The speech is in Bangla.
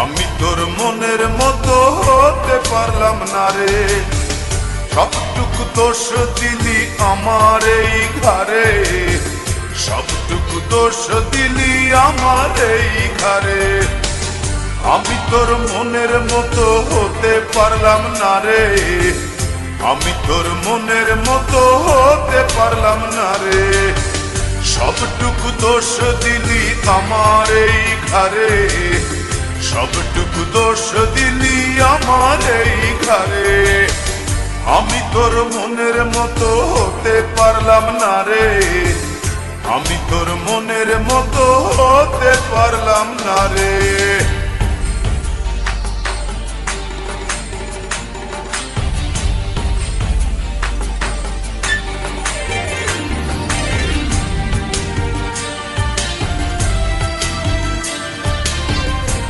আমি তোর মনের মতো হতে পারলাম না রে। সবটুকু দোষ দিলি আমার এই ঘরে, সবটুকু দোষ দিলি আমার এই ঘরে। আমি তোর মনের মতো হতে পারলাম না রে, আমি তোর মনের মতো হতে পারলাম না রে। সবটুকু দোষ দিলি আমার এই ঘরে, সবটুকু দোষ দিলি আমার এই ঘরে। আমি তোর মনের মতো হতে পারলাম না রে, আমি তোর মনের মতো হতে পারলাম না রে।